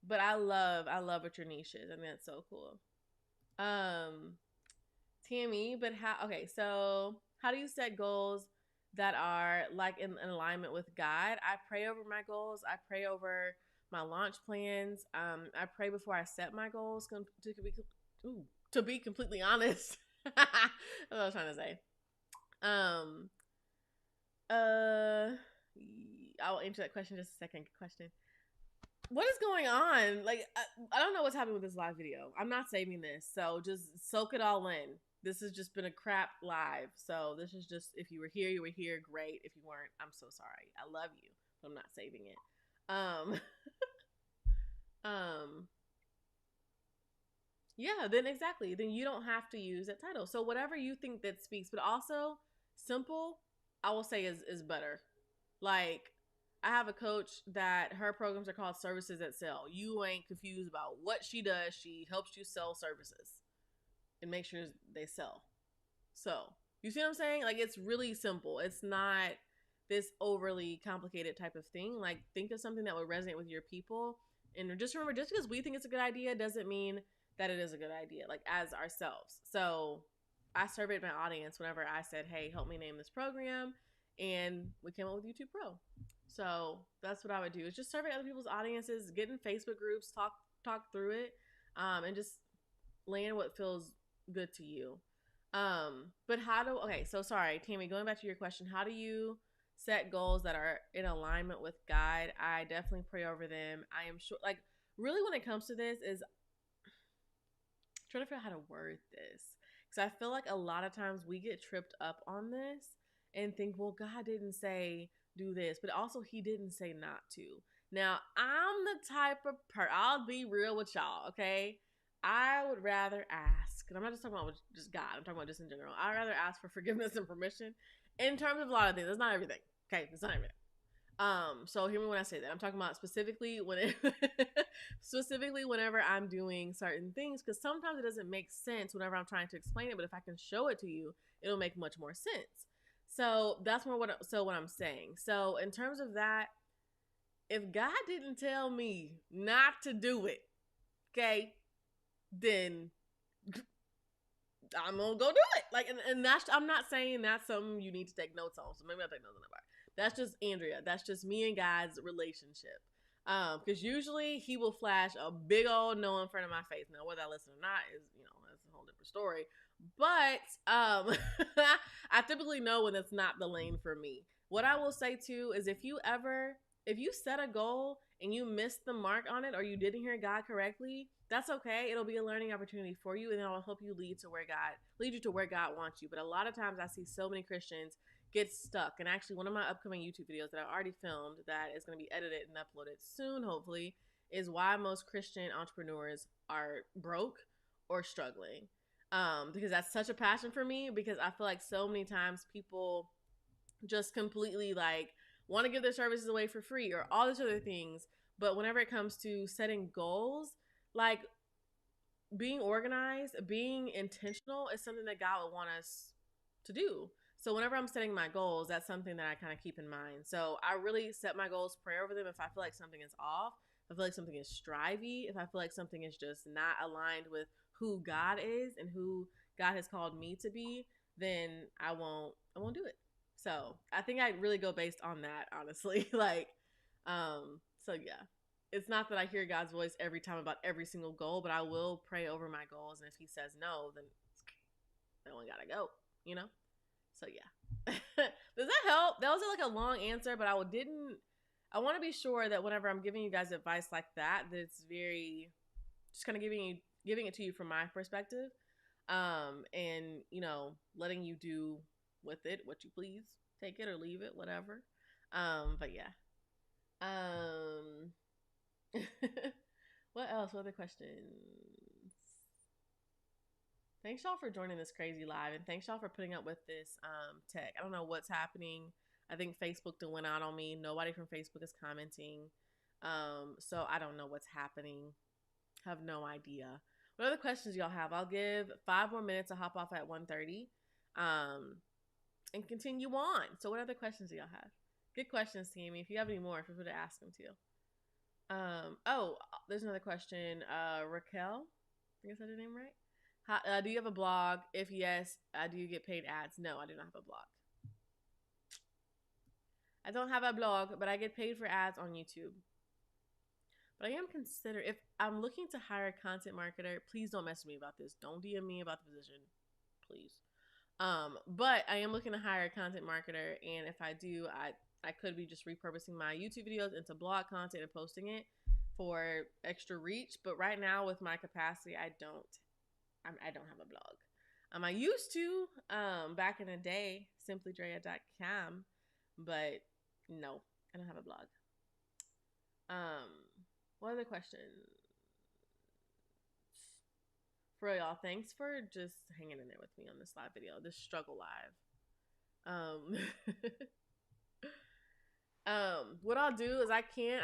But I love what your niche is. I mean, that's so cool. Tammy, but so how do you set goals that are like in alignment with God? I pray over my goals. I pray over my launch plans. I pray before I set my goals to be completely honest. That's what I was trying to say. I'll answer that question in just a second. Good question. What is going on? Like, I don't know what's happening with this live video. I'm not saving this, so just soak it all in. This has just been a crap live. So this is just, if you were here, you were here. Great. If you weren't, I'm so sorry. I love you, but I'm not saving it. Yeah, then exactly. Then you don't have to use that title. So whatever you think that speaks, but also simple, I will say is better. Like, I have a coach that her programs are called Services that Sell. You ain't confused about what she does. She helps you sell services and make sure they sell. So, you see what I'm saying? Like, it's really simple. It's not this overly complicated type of thing. Like, think of something that would resonate with your people. And just remember, just because we think it's a good idea doesn't mean that it is a good idea, like, as ourselves. So, I surveyed my audience whenever I said, hey, help me name this program. And we came up with YouTube Pro. So that's what I would do, is just survey other people's audiences, get in Facebook groups, talk through it, and just land what feels good to you. But so sorry, Tammy, going back to your question, how do you set goals that are in alignment with God? I definitely pray over them. I am sure, like, really when it comes to this is trying to figure out how to word this. Because I feel like a lot of times we get tripped up on this and think, well, God didn't say do this, but also he didn't say not to. Now, I'm the type of I'll be real with y'all, okay? I would rather ask, and I'm not just talking about just God, I'm talking about just in general. I'd rather ask for forgiveness and permission in terms of a lot of things. That's not everything, okay? It's not everything. So hear me when I say that. I'm talking about specifically whenever I'm doing certain things, because sometimes it doesn't make sense whenever I'm trying to explain it, but if I can show it to you, it'll make much more sense. So that's what I'm saying. So in terms of that, if God didn't tell me not to do it, okay, then I'm gonna go do it. Like, and that's, I'm not saying that's something you need to take notes on. So maybe I'll take notes on that part. That's just Andrea. That's just me and God's relationship. Because usually he will flash a big old no in front of my face. Now, whether I listen or not is, that's a whole different story. But I typically know when it's not the lane for me. What I will say too is, if you ever if you set a goal and you missed the mark on it, or you didn't hear God correctly, that's okay. It'll be a learning opportunity for you, and it'll help you lead you to where God wants you. But a lot of times I see so many Christians get stuck. And actually, one of my upcoming YouTube videos that I already filmed, that is going to be edited and uploaded soon, hopefully, is why most Christian entrepreneurs are broke or struggling. Because that's such a passion for me, because I feel like so many times people just completely like want to give their services away for free or all these other things. But whenever it comes to setting goals, like being organized, being intentional is something that God would want us to do. So whenever I'm setting my goals, that's something that I kind of keep in mind. So I really set my goals, pray over them. If I feel like something is off, if I feel like something is strivey, if I feel like something is just not aligned with who God is and who God has called me to be, then I won't do it. So I think I really go based on that, honestly. So yeah. It's not that I hear God's voice every time about every single goal, but I will pray over my goals, and if he says no, then that one gotta go, you know? So yeah. Does that help? That was like a long answer, but I want to be sure that whenever I'm giving you guys advice like that it's very just kind of giving it to you from my perspective. And letting you do with it what you please. Take it or leave it, whatever. But yeah. What else? What other questions? Thanks y'all for joining this crazy live, and thanks y'all for putting up with this tech. I don't know what's happening. I think Facebook done went out on me. Nobody from Facebook is commenting. So I don't know what's happening. Have no idea. What other questions y'all have? I'll give 5 more minutes to hop off at 1:30. And continue on. So what other questions do y'all have? Good questions, Tammy. If you have any more, feel free to ask them too. There's another question. Raquel, I think I said her name right. Do you have a blog? If yes, do you get paid ads? No, I do not have a blog. I don't have a blog, but I get paid for ads on YouTube. But I am if I'm looking to hire a content marketer, please don't mess with me about this. Don't DM me about the position, please. But I am looking to hire a content marketer, and if I do, I could be just repurposing my YouTube videos into blog content and posting it for extra reach. But right now, with my capacity, I don't have a blog. I used to back in the day, simplydrea.com, but no, I don't have a blog. What other questions? For real, y'all, thanks for just hanging in there with me on this live video, this struggle live. What I'll do is I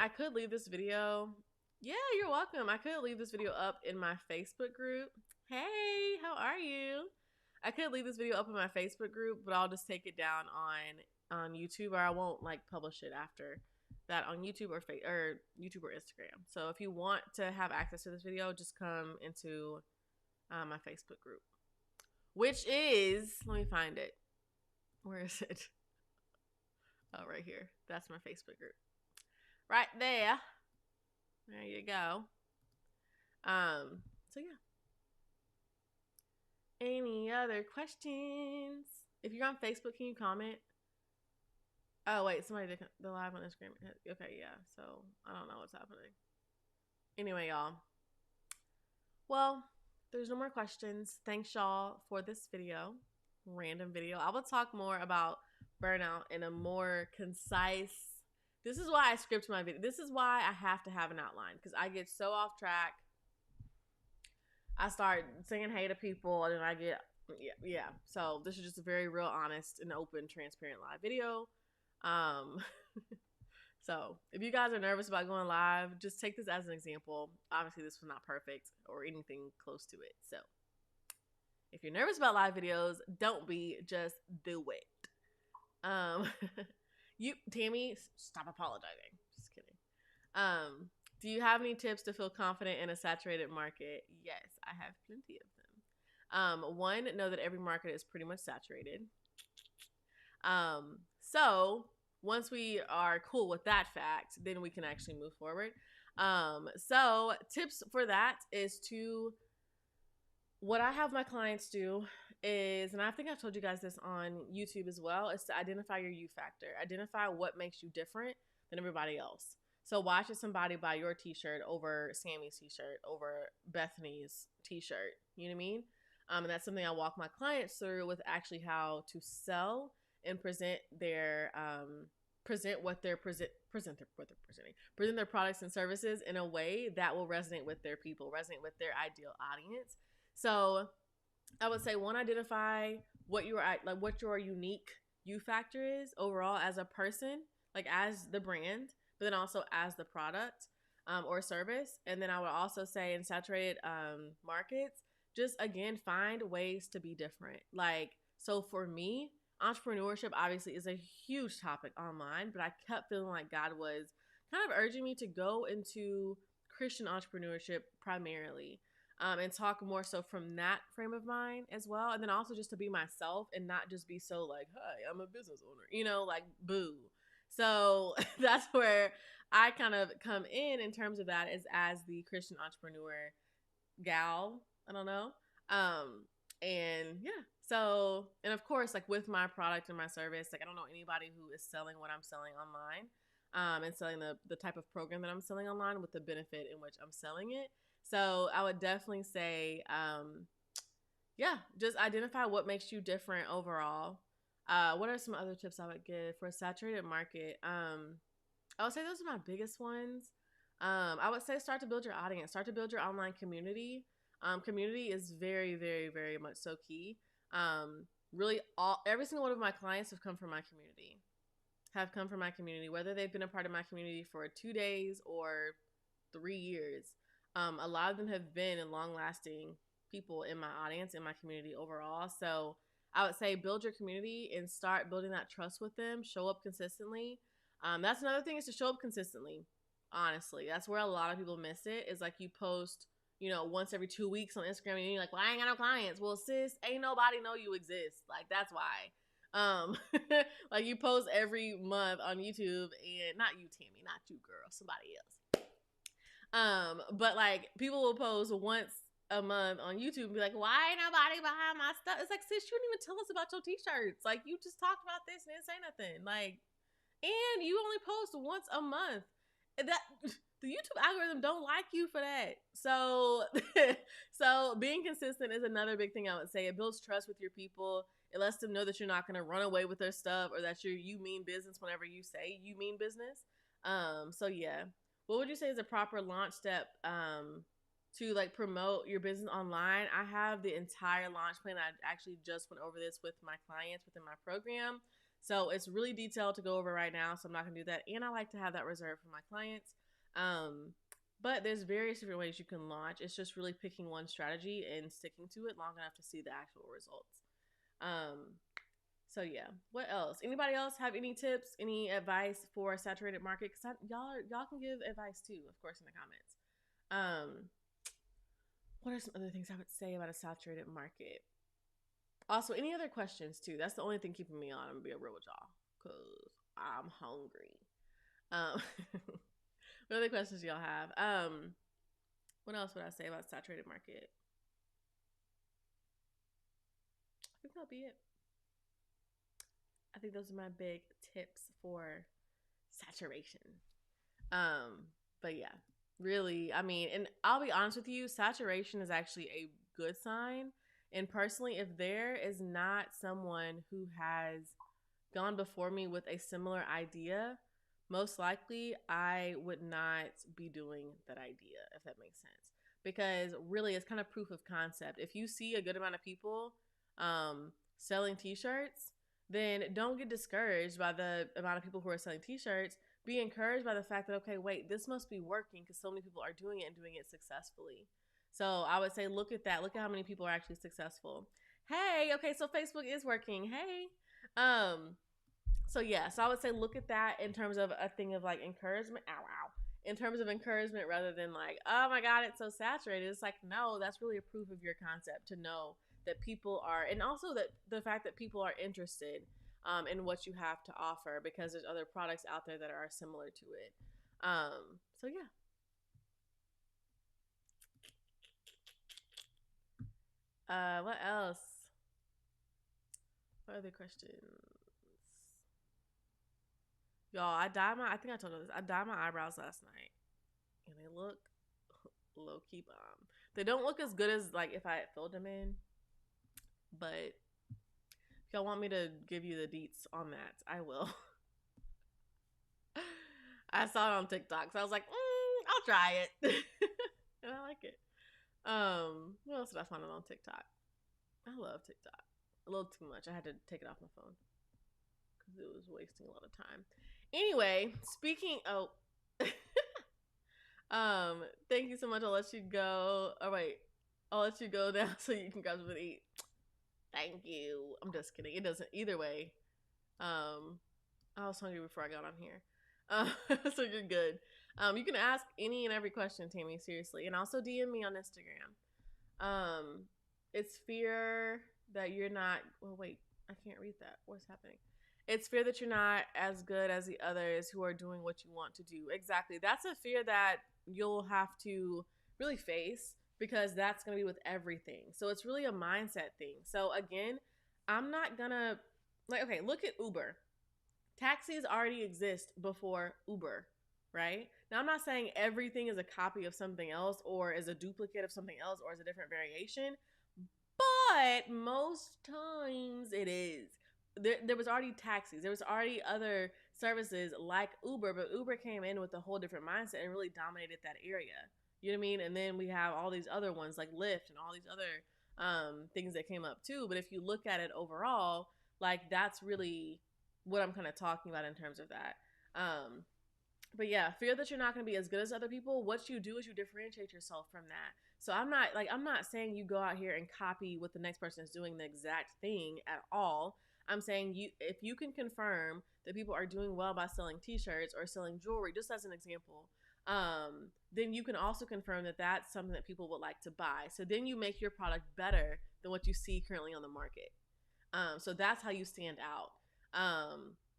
could leave this video. Yeah, you're welcome. I could leave this video up in my Facebook group. Hey, how are you? I could leave this video up in my Facebook group, but I'll just take it down on YouTube, or I won't like publish it after that on YouTube or YouTube or Instagram. So if you want to have access to this video, just come into my Facebook group, which is, let me find it. Where is it? Oh, right here. That's my Facebook group. Right there. There you go. So yeah. Any other questions? If you're on Facebook, can you comment? Oh, wait, somebody did the live on Instagram. Okay, yeah. So I don't know what's happening. Anyway, y'all. Well, there's no more questions. Thanks, y'all, for this video. Random video. I will talk more about burnout in a more concise. This is why I script my video. This is why I have to have an outline, because I get so off track. I start saying hey to people, and then I get yeah. So this is just a very real, honest, and open, transparent live video. So if you guys are nervous about going live, just take this as an example. Obviously, this was not perfect or anything close to it. So if you're nervous about live videos, don't be. Just do it. Tammy, stop apologizing. Just kidding. Do you have any tips to feel confident in a saturated market? Yes, I have plenty of them. One, know that every market is pretty much saturated. So once we are cool with that fact, then we can actually move forward. So tips for that is what I have my clients do is, and I think I've told you guys this on YouTube as well, is to identify your you factor. Identify what makes you different. than everybody else. So why should somebody buy your t-shirt over Sammy's t-shirt, over Bethany's t-shirt? You know what I mean? And that's something I walk my clients through with actually how to sell and present what they're present their products and services in a way that will resonate with their people, resonate with their ideal audience. So I would say one, identify what your unique you factor is overall as a person, like as the brand, but then also as the product or service. And then I would also say in saturated markets, just again find ways to be different. Like, so for me, entrepreneurship obviously is a huge topic online, but I kept feeling like God was kind of urging me to go into Christian entrepreneurship primarily, and talk more so from that frame of mind as well. And then also just to be myself and not just be so like, hi, I'm a business owner, like boo. So that's where I kind of come in terms of that, is as the Christian entrepreneur gal. I don't know. And yeah. So, and of course, like with my product and my service, like I don't know anybody who is selling what I'm selling online, and selling the type of program that I'm selling online with the benefit in which I'm selling it. So I would definitely say, yeah, just identify what makes you different overall. What are some other tips I would give for a saturated market? I would say those are my biggest ones. I would say start to build your audience, start to build your online community. Community is very, very, very much so key. Really, every single one of my clients have come from my community, whether they've been a part of my community for 2 days or 3 years. A lot of them have been in long lasting people in my audience, in my community overall. So I would say build your community and start building that trust with them. Show up consistently. That's another thing, is to show up consistently. Honestly, that's where a lot of people miss it. Is like you post, once every 2 weeks on Instagram, and you're like, well, I ain't got no clients. Well, sis, ain't nobody know you exist. Like, that's why. Like you post every month on YouTube, and not you, Tammy, not you, girl, somebody else. But like people will post once a month on YouTube and be like, why ain't nobody buying my stuff? It's like, sis, you didn't even tell us about your t-shirts. Like, you just talked about this and didn't say nothing. Like, and you only post once a month. That the YouTube algorithm don't like you for that. So so being consistent is another big thing I would say. It builds trust with your people. It lets them know that you're not going to run away with their stuff, or that you mean business whenever you say you mean business. So yeah. What would you say is a proper launch step to like promote your business online? I have the entire launch plan. I actually just went over this with my clients within my program. So it's really detailed to go over right now. So I'm not going to do that. And I like to have that reserved for my clients. But there's various different ways you can launch. It's just really picking one strategy and sticking to it long enough to see the actual results. So yeah, what else? Anybody else have any tips, any advice for a saturated market? Because y'all can give advice too, of course, in the comments. What are some other things I would say about a saturated market? Also, any other questions too? That's the only thing keeping me on. I'm gonna be real with y'all because I'm hungry. What other questions do y'all have? What else would I say about saturated market? I think that'll be it. I think those are my big tips for saturation. But yeah, really, I mean, and I'll be honest with you, saturation is actually a good sign. And personally, if there is not someone who has gone before me with a similar idea, most likely I would not be doing that idea, if that makes sense. Because really, it's kind of proof of concept. If you see a good amount of people selling t-shirts, then don't get discouraged by the amount of people who are selling t-shirts. Be encouraged by the fact that, okay, wait, this must be working because so many people are doing it and doing it successfully. So I would say, look at that. Look at how many people are actually successful. Hey, okay, so Facebook is working. Hey. So yeah, so I would say look at that in terms of a thing of like encouragement. Ow, ow. In terms of encouragement rather than like, oh my God, it's so saturated. It's like, no, that's really a proof of your concept to know that people are, and also that the fact that people are interested in what you have to offer because there's other products out there that are similar to it. So yeah. What else? What other questions? Y'all, I think I told you this. I dyed my eyebrows last night, and they look low key bomb. They don't look as good as like if I had filled them in, but if y'all want me to give you the deets on that, I will. I saw it on TikTok, so I was like, I'll try it, and I like it. What else did I find it on TikTok? I love TikTok. A little too much. I had to take it off my phone because it was wasting a lot of time. Anyway, speaking. Oh, thank you so much. I'll let you go. Oh wait, I'll let you go now so you can grab something to eat. Thank you. I'm just kidding. It doesn't either way. I was hungry before I got on here. So you're good. You can ask any and every question, Tammy, seriously. And also DM me on Instagram. It's fear that you're not, well, wait, I can't read that. What's happening? It's fear that you're not as good as the others who are doing what you want to do. Exactly. That's a fear that you'll have to really face because that's going to be with everything. So it's really a mindset thing. So again, I'm not gonna, like, okay, look at Uber. Taxis already exist before Uber, right? Now, I'm not saying everything is a copy of something else or is a duplicate of something else or is a different variation, but most times it is. There was already taxis. There was already other services like Uber, but Uber came in with a whole different mindset and really dominated that area. You know what I mean? And then we have all these other ones like Lyft and all these other things that came up too. But if you look at it overall, like that's really what I'm kind of talking about in terms of that. But yeah, fear that you're not going to be as good as other people. What you do is you differentiate yourself from that. So I'm not saying you go out here and copy what the next person is doing the exact thing at all. I'm saying if you can confirm that people are doing well by selling t-shirts or selling jewelry, just as an example, then you can also confirm that that's something that people would like to buy. So then you make your product better than what you see currently on the market. So that's how you stand out.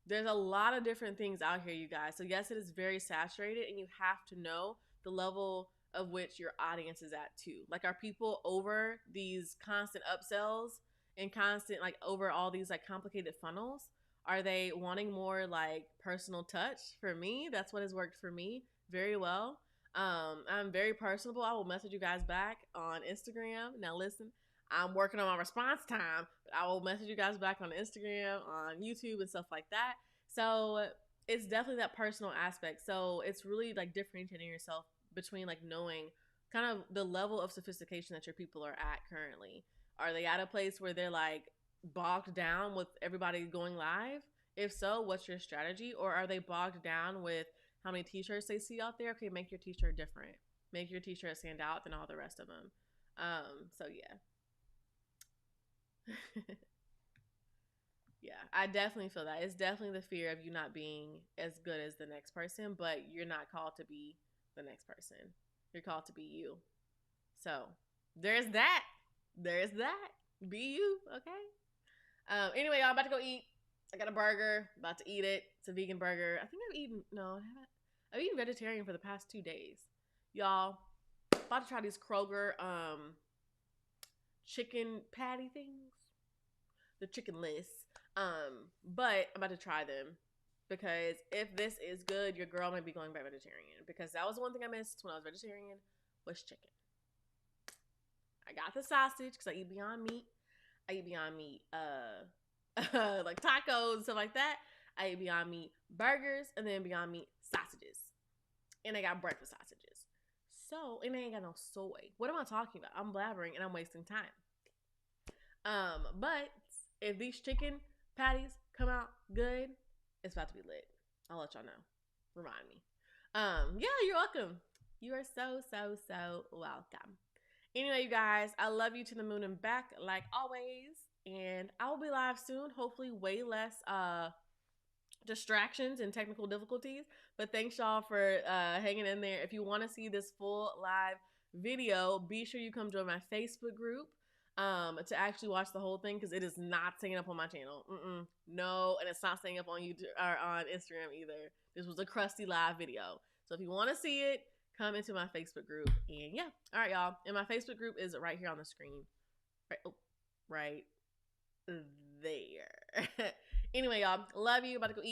There's a lot of different things out here, you guys. So yes, it is very saturated, and you have to know the level of which your audience is at too. Like, are people over these constant upsells and constant, like, over all these like complicated funnels? Are they wanting more like personal touch? For me, that's what has worked for me very well. I'm very personable. I will message you guys back on Instagram. Now listen, I'm working on my response time, but I will message you guys back on Instagram, on YouTube, and stuff like that. So it's definitely that personal aspect. So it's really like differentiating yourself between like knowing kind of the level of sophistication that your people are at currently. Are they at a place where they're like bogged down with everybody going live? If so, what's your strategy? Or are they bogged down with how many t-shirts they see out there? Okay, make your t-shirt different. Make your t-shirt stand out than all the rest of them. So yeah. Yeah, I definitely feel that. It's definitely the fear of you not being as good as the next person, but you're not called to be the next person. You're called to be you. So there's that. There's that. Be you, okay? Anyway, y'all, I'm about to go eat. I got a burger. About to eat it. It's a vegan burger. I think I've eaten, no, I haven't. I've eaten vegetarian for the past 2 days. Y'all, about to try these Kroger chicken patty things. The chicken list. But I'm about to try them because if this is good, your girl might be going back vegetarian, because that was one thing I missed when I was vegetarian was chicken. I got the sausage because I eat Beyond Meat. I eat Beyond Meat, like tacos and stuff like that. I eat Beyond Meat burgers and then Beyond Meat sausages. And I got breakfast sausages. So, and I ain't got no soy. What am I talking about? I'm blabbering and I'm wasting time. But if these chicken patties come out good, it's about to be lit. I'll let y'all know. Remind me. Yeah, you're welcome. You are so welcome. Anyway, you guys, I love you to the moon and back, like always. And I will be live soon. Hopefully way less distractions and technical difficulties. But thanks y'all for hanging in there. If you want to see this full live video, be sure you come join my Facebook group to actually watch the whole thing, because it is not staying up on my channel. No, and it's not staying up on YouTube or on Instagram either. This was a crusty live video. So if you want to see it, come into my Facebook group. And yeah, all right, y'all. And my Facebook group is right here on the screen. Right there. Anyway, y'all, love you. About to go eat.